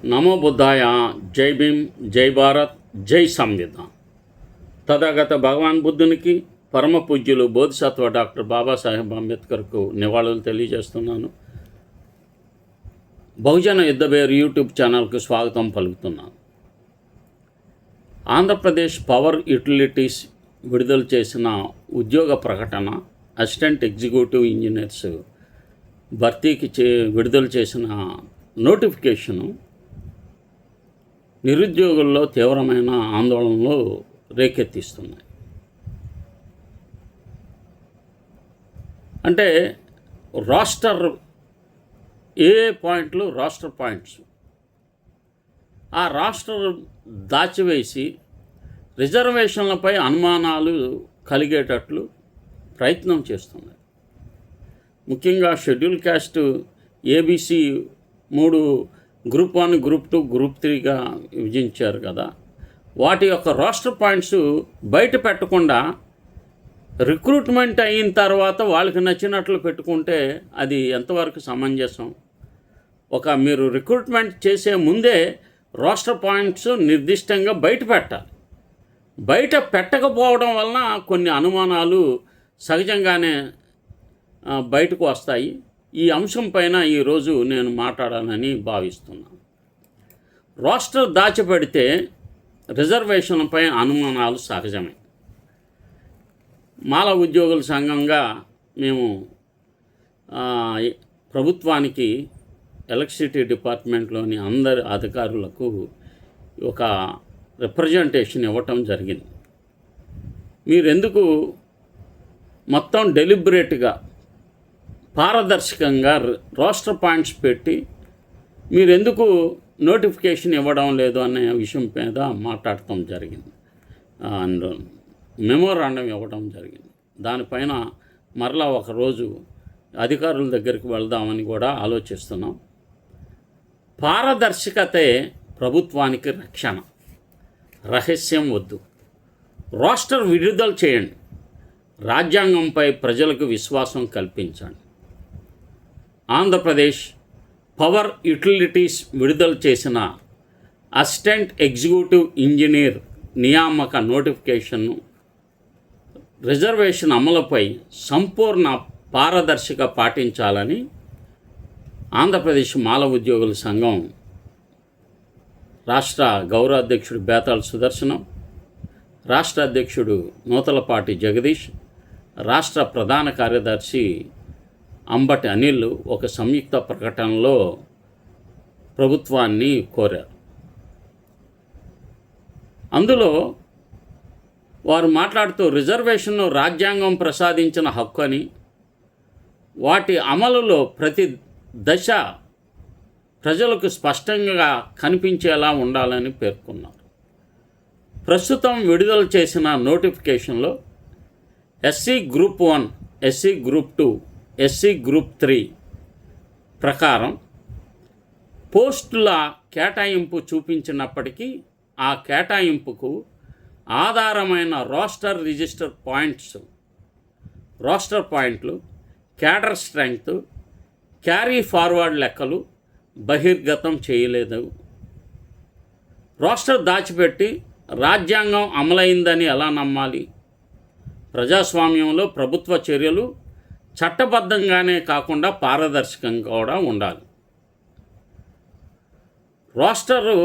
నమో బుద్ధాయ. జై భీమ్, జై భారత్, జై సంవిధాన్. తథాగత భగవాన్ బుద్ధునికి, పరమ పూజ్యులు బోధిసత్వ డాక్టర్ బాబాసాహెబ్ అంబేద్కర్కు నివాళులు తెలియజేస్తున్నాను. బహుజన యుద్ధబేర్ యూట్యూబ్ ఛానల్కు స్వాగతం పలుకుతున్నాను. ఆంధ్రప్రదేశ్ పవర్ యుటిలిటీస్ విడుదల చేసిన ఉద్యోగ ప్రకటన, అసిస్టెంట్ ఎగ్జిక్యూటివ్ ఇంజనీర్స్ భర్తీకి విడుదల చేసిన నోటిఫికేషను నిరుద్యోగుల్లో తీవ్రమైన ఆందోళనలు రేకెత్తిస్తున్నాయి. అంటే రాస్టర్ పాయింట్లు, రాస్టర్ పాయింట్స్, ఆ రాస్టర్ దాచివేసి రిజర్వేషన్లపై అనుమానాలు కలిగేటట్లు ప్రయత్నం చేస్తున్నాయి. ముఖ్యంగా schedule caste ABC 3 group 1, group 2, group 3గా విభజించారు కదా, వాటి యొక్క రాస్టర్ పాయింట్స్ బయట పెట్టకుండా రిక్రూట్మెంట్ అయిన తర్వాత వాళ్ళకి నచ్చినట్లు పెట్టుకుంటే అది ఎంతవరకు సమంజసం? మీరు రిక్రూట్మెంట్ చేసే ముందే రాస్టర్ పాయింట్స్ నిర్దిష్టంగా బయట పెట్టాలి. బయట పెట్టకపోవడం వలన కొన్ని అనుమానాలు సహజంగానే బయటకు వస్తాయి. ఈ అంశం పైన ఈరోజు నేను మాట్లాడాలని భావిస్తున్నాను. రాస్టర్ దాచిపెడితే రిజర్వేషన్లపై అనుమానాలు సహజమే. మాల ఉద్యోగుల సంఘంగా మేము ప్రభుత్వానికి, ఎలక్ట్రిసిటీ డిపార్ట్మెంట్లోని అందరి అధికారులకు ఒక రిప్రజెంటేషన్ ఇవ్వటం జరిగింది. మీరెందుకు మొత్తం డెలిబరేట్గా, పారదర్శకంగా రాస్టర్ పాయింట్స్ పెట్టి మీరెందుకు నోటిఫికేషన్ ఇవ్వడం లేదు అనే విషయం మీద మాట్లాడటం జరిగింది. అండ్ మెమోరాండం ఇవ్వడం జరిగింది. దానిపైన మరలా ఒకరోజు అధికారుల దగ్గరికి వెళ్దామని కూడా ఆలోచిస్తున్నాం. పారదర్శకతే ప్రభుత్వానికి రక్షణ. రహస్యం వద్దు. రాస్టర్ విడుదల చేయండి. రాజ్యాంగంపై ప్రజలకు విశ్వాసం కల్పించండి. ఆంధ్రప్రదేశ్ పవర్ యుటిలిటీస్ విడుదల చేసిన అసిస్టెంట్ ఎగ్జిక్యూటివ్ ఇంజనీర్ నియామక నోటిఫికేషన్ను రిజర్వేషన్ అమలుపై సంపూర్ణ పారదర్శక పాటించాలని ఆంధ్రప్రదేశ్ మాల ఉద్యోగుల సంఘం రాష్ట్ర గౌరవ అధ్యక్షుడు బేతాళ సుదర్శనం, రాష్ట్ర అధ్యక్షుడు నూతలపాటి జగదీష్, రాష్ట్ర ప్రధాన కార్యదర్శి అంబటి అనిల్ ఒక సంయుక్త ప్రకటనలో ప్రభుత్వాన్ని కోరారు. అందులో వారు మాట్లాడుతూ రిజర్వేషన్ను రాజ్యాంగం ప్రసాదించిన హక్కు అని, వాటి అమలులో ప్రతి దశ ప్రజలకు స్పష్టంగా కనిపించేలా ఉండాలని పేర్కొన్నారు. ప్రస్తుతం విడుదల చేసిన నోటిఫికేషన్లో SC group 1, SC group 2, SC group 3 ప్రకారం పోస్టుల కేటాయింపు చూపించినప్పటికీ ఆ కేటాయింపుకు ఆధారమైన రాస్టర్ రిజిస్టర్ పాయింట్స్, రాస్టర్ పాయింట్లు, క్యాడర్ స్ట్రెంగ్త్, క్యారీ ఫార్వర్డ్ లెక్కలు బహిర్గతం చేయలేదు. రాస్టర్ దాచిపెట్టి రాజ్యాంగం అమలైందని ఎలా నమ్మాలి? ప్రజాస్వామ్యంలో ప్రభుత్వ చర్యలు చట్టబద్ధంగానే కాకుండా పారదర్శకంగా కూడా ఉండాలి. రాస్టరు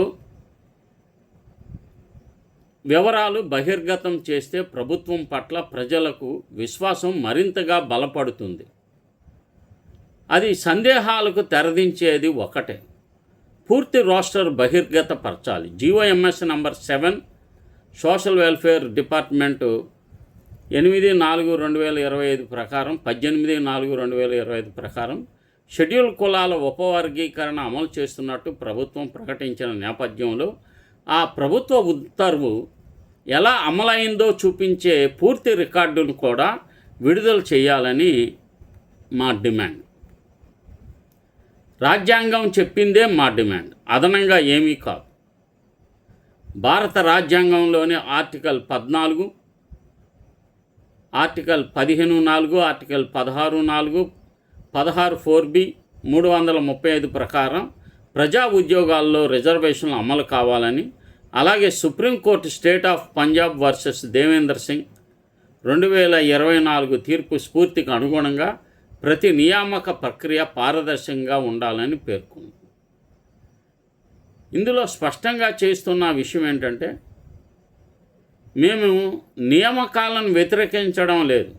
వివరాలు బహిర్గతం చేస్తే ప్రభుత్వం పట్ల ప్రజలకు విశ్వాసం మరింతగా బలపడుతుంది. అది సందేహాలకు తెరదించేది ఒకటే. పూర్తి రాస్టర్ బహిర్గతపరచాలి. GOMS number 7 social welfare department 8/4/2025 ప్రకారం, 18/4/2025 ప్రకారం షెడ్యూల్ కులాల ఉపవర్గీకరణ అమలు చేస్తున్నట్టు ప్రభుత్వం ప్రకటించిన నేపథ్యంలో ఆ ప్రభుత్వ ఉత్తర్వు ఎలా అమలైందో చూపించే పూర్తి రికార్డును కూడా విడుదల చేయాలని మా డిమాండ్. రాజ్యాంగం చెప్పిందే మా డిమాండ్, అదనంగా ఏమీ కాదు. భారత రాజ్యాంగంలోని ఆర్టికల్ 14, ఆర్టికల్ 15(4), ఆర్టికల్ 16(4), 16(4)B, 335 ప్రకారం ప్రజా ఉద్యోగాల్లో రిజర్వేషన్లు అమలు కావాలని, అలాగే supreme court state of Punjab versus Devender Singh 2024 తీర్పు స్ఫూర్తికి అనుగుణంగా ప్రతి నియామక ప్రక్రియ పారదర్శకంగా ఉండాలని పేర్కొంది. ఇందులో స్పష్టంగా చేస్తున్న విషయం ఏంటంటే, మేము నియామకాలను వ్యతిరేకించడం లేదు,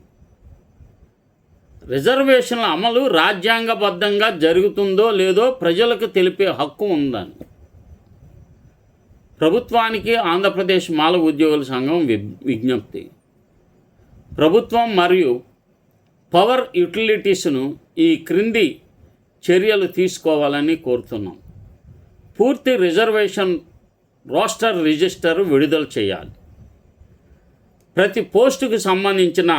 రిజర్వేషన్ల అమలు రాజ్యాంగబద్ధంగా జరుగుతుందో లేదో ప్రజలకు తెలిపే హక్కు ఉందని ప్రభుత్వానికి ఆంధ్రప్రదేశ్ మాల ఉద్యోగుల సంఘం విజ్ఞప్తి. ప్రభుత్వం మరియు పవర్ యుటిలిటీస్ను ఈ క్రింది చర్యలు తీసుకోవాలని కోరుతున్నాం. పూర్తి రిజర్వేషన్ రోస్టర్ రిజిస్టర్ విడుదల చేయాలి. ప్రతి పోస్టుకు సంబంధించిన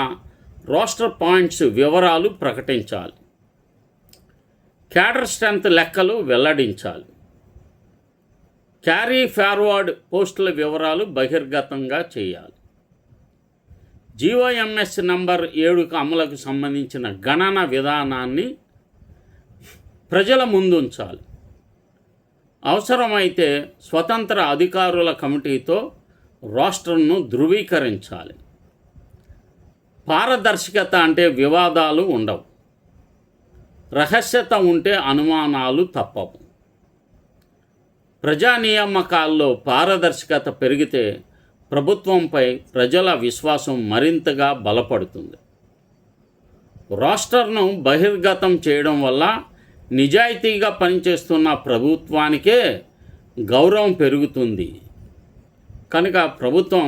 రోస్టర్ పాయింట్స్ వివరాలు ప్రకటించాలి. క్యాడర్ స్ట్రెంత్ లెక్కలు వెల్లడించాలి. క్యారీ ఫార్వర్డ్ పోస్టుల వివరాలు బహిర్గతంగా చేయాలి. GOMS నంబర్ 7 అమలుకు సంబంధించిన గణన విధానాన్ని ప్రజల ముందుంచాలి. అవసరమైతే స్వతంత్ర అధికారుల కమిటీతో రోస్టర్ను ధృవీకరించాలి. పారదర్శకత అంటే వివాదాలు ఉండవు, రహస్యత ఉంటే అనుమానాలు తప్పవు. ప్రజా నియామకాల్లో పారదర్శకత పెరిగితే ప్రభుత్వంపై ప్రజల విశ్వాసం మరింతగా బలపడుతుంది. రోస్టర్ను బహిర్గతం చేయడం వల్ల నిజాయితీగా పనిచేస్తున్న ప్రభుత్వానికే గౌరవం పెరుగుతుంది. కనుక ప్రభుత్వం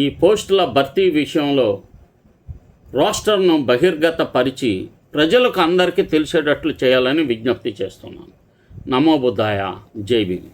ఈ పోస్టుల భర్తీ విషయంలో రోస్టర్ను బహిర్గతపరిచి ప్రజలకు అందరికీ తెలిసేటట్లు చేయాలని విజ్ఞప్తి చేస్తున్నాను. నమో బుద్ధాయ. జై భీమ్.